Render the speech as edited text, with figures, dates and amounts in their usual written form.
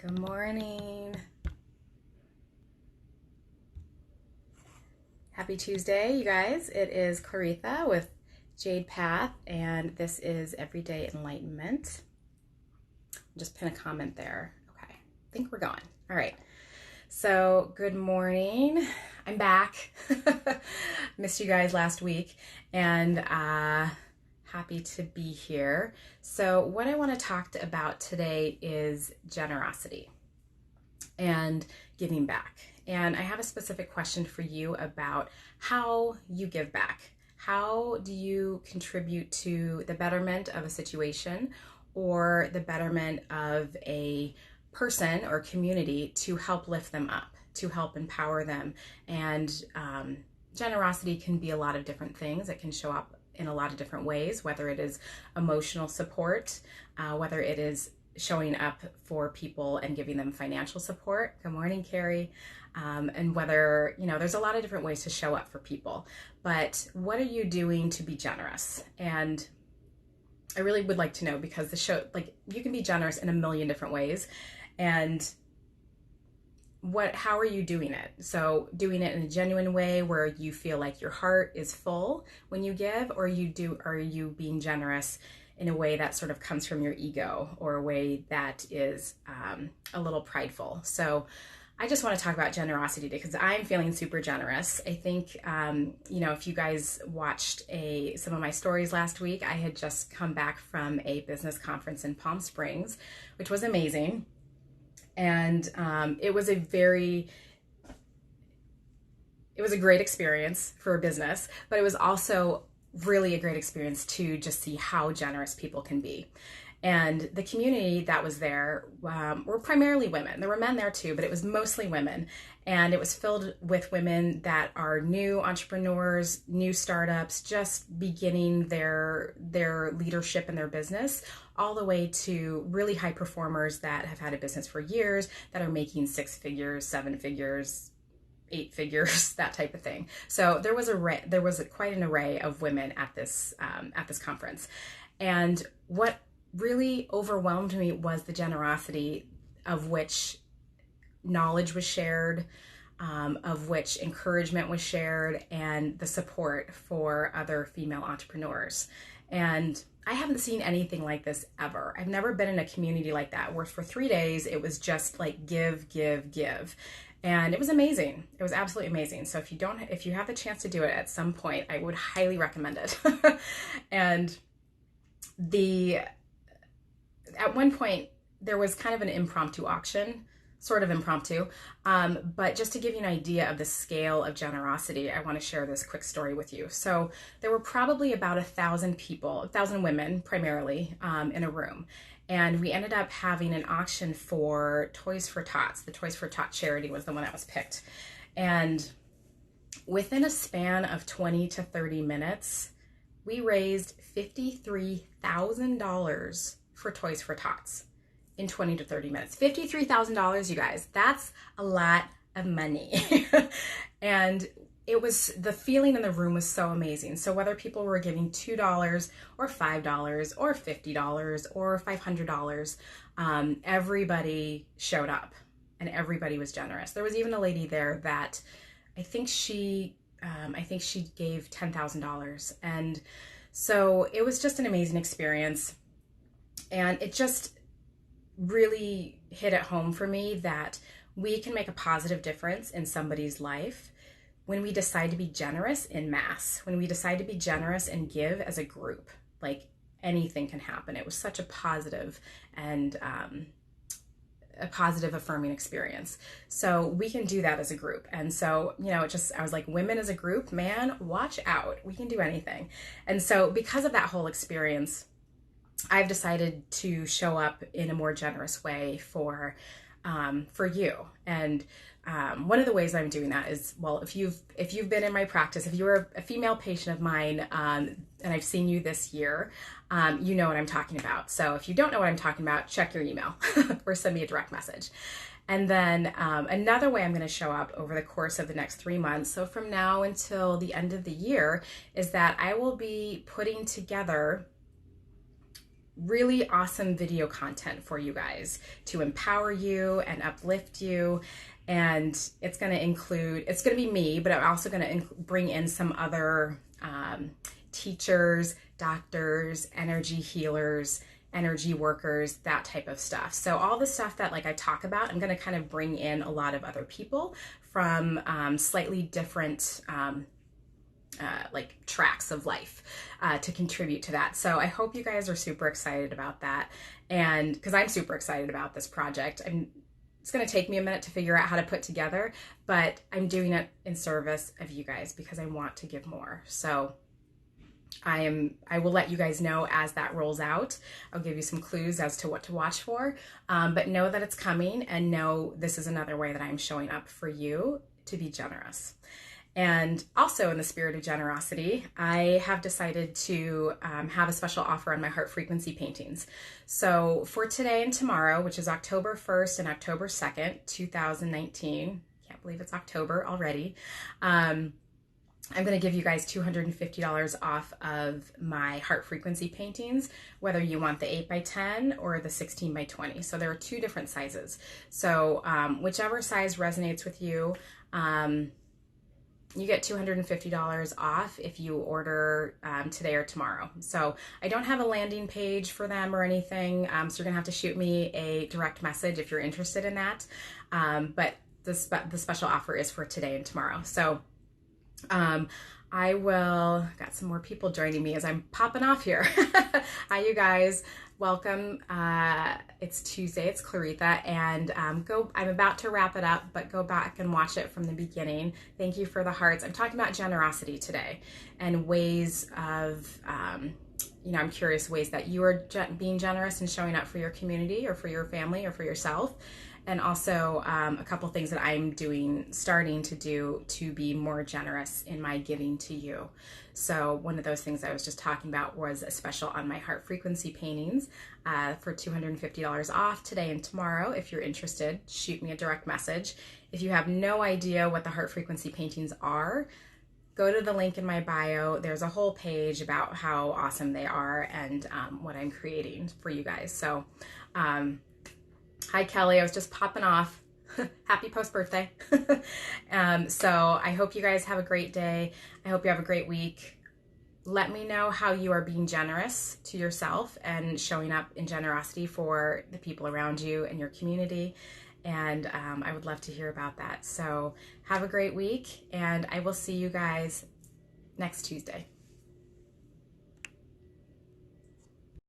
Good morning. Happy Tuesday, you guys. It is Claritha with Jade Path, and this is Everyday Enlightenment. Just pin a comment there. Okay, I think we're going. All right. So, good morning. I'm back. Missed you guys last week, and happy to be here. So, what I want to talk about today is generosity and giving back. And I have a specific question for you about how you give back. How do you contribute to the betterment of a situation or the betterment of a person or community to help lift them up, to help empower them? And generosity can be a lot of different things. It can show up in a lot of different ways, whether it is emotional support, whether it is showing up for people and giving them financial support. Good morning, Carrie. And whether, there's a lot of different ways to show up for people, but what are you doing to be generous? And I really would like to know, because the show, you can be generous in a million different ways. And how are you doing it? So doing it in a genuine way where you feel like your heart is full when you give, or are you being generous in a way that sort of comes from your ego, or a way that is a little prideful? So I just want to talk about generosity today because I'm feeling super generous. I think, if you guys watched some of my stories last week, I had just come back from a business conference in Palm Springs, which was amazing. And it was a great experience for business, but it was also really a great experience to just see how generous people can be. And the community that was there were primarily women. There were men there too, but it was mostly women. And it was filled with women that are new entrepreneurs, new startups, just beginning their leadership in their business, all the way to really high performers that have had a business for years, that are making 6 figures, 7 figures, 8 figures, that type of thing. So there was quite an array of women at this conference. And what really overwhelmed me was the generosity of which knowledge was shared, of which encouragement was shared, and the support for other female entrepreneurs. And I haven't seen anything like this ever. I've never been in a community like that, where for 3 days it was just like give, give, give. And it was amazing. It was absolutely amazing. So if you have the chance to do it at some point, I would highly recommend it. And at one point there was kind of an impromptu auction, sort of impromptu. But just to give you an idea of the scale of generosity, I want to share this quick story with you. So there were probably about 1,000 people, 1,000 women primarily, in a room. And we ended up having an auction for Toys for Tots. The Toys for Tots charity was the one that was picked. And within a span of 20 to 30 minutes, we raised $53,000 for Toys for Tots in 20 to 30 minutes. $53,000, you guys. That's a lot of money. And the feeling in the room was so amazing. So whether people were giving $2 or $5 or $50 or $500, everybody showed up and everybody was generous. There was even a lady there that I think she gave $10,000. And so it was just an amazing experience. And it just really hit at home for me that we can make a positive difference in somebody's life when we decide to be generous in mass, when we decide to be generous and give as a group. Like, anything can happen. It was such a positive and affirming experience. So we can do that as a group. And so, I was like, women as a group, man, watch out. We can do anything. And so because of that whole experience, I've decided to show up in a more generous way for you. And one of the ways I'm doing that is, well, if you've been in my practice, if you were a female patient of mine, and I've seen you this year, you know what I'm talking about. So if you don't know what I'm talking about, check your email or send me a direct message. And then another way I'm going to show up over the course of the next 3 months, so from now until the end of the year, is that I will be putting together really awesome video content for you guys to empower you and uplift you. And it's going to be me, but I'm also going to bring in some other teachers, doctors, energy healers, energy workers, that type of stuff. So all the stuff that like I talk about, I'm going to kind of bring in a lot of other people from slightly different like tracks of life to contribute to that. So I hope you guys are super excited about that. And because I'm super excited about this project, it's going to take me a minute to figure out how to put together, but I'm doing it in service of you guys because I want to give more. So I will let you guys know as that rolls out. I'll give you some clues as to what to watch for, but know that it's coming, and know this is another way that I'm showing up for you to be generous. And also, in the spirit of generosity, I have decided to have a special offer on my heart frequency paintings. So for today and tomorrow, which is October 1st and October 2nd, 2019, can't believe it's October already, I'm going to give you guys $250 off of my heart frequency paintings, whether you want the 8x10 or the 16x20. So there are two different sizes. So whichever size resonates with you, you get $250 off if you order today or tomorrow. So I don't have a landing page for them or anything, so you're gonna have to shoot me a direct message if you're interested in that. But the special offer is for today and tomorrow. So got some more people joining me as I'm popping off here. Hi, you guys. Welcome. It's Tuesday. It's Claritha, and I'm about to wrap it up, but go back and watch it from the beginning. Thank you for the hearts. I'm talking about generosity today and ways of, I'm curious ways that you are being generous and showing up for your community or for your family or for yourself. And also a couple things that I'm starting to do to be more generous in my giving to you. So one of those things I was just talking about was a special on my heart frequency paintings for $250 off today and tomorrow. If you're interested, shoot me a direct message. If you have no idea what the heart frequency paintings are, go to the link in my bio. There's a whole page about how awesome they are and what I'm creating for you guys. So, hi, Kelly. I was just popping off. Happy post-birthday. So I hope you guys have a great day. I hope you have a great week. Let me know how you are being generous to yourself and showing up in generosity for the people around you and your community. And I would love to hear about that. So have a great week, and I will see you guys next Tuesday.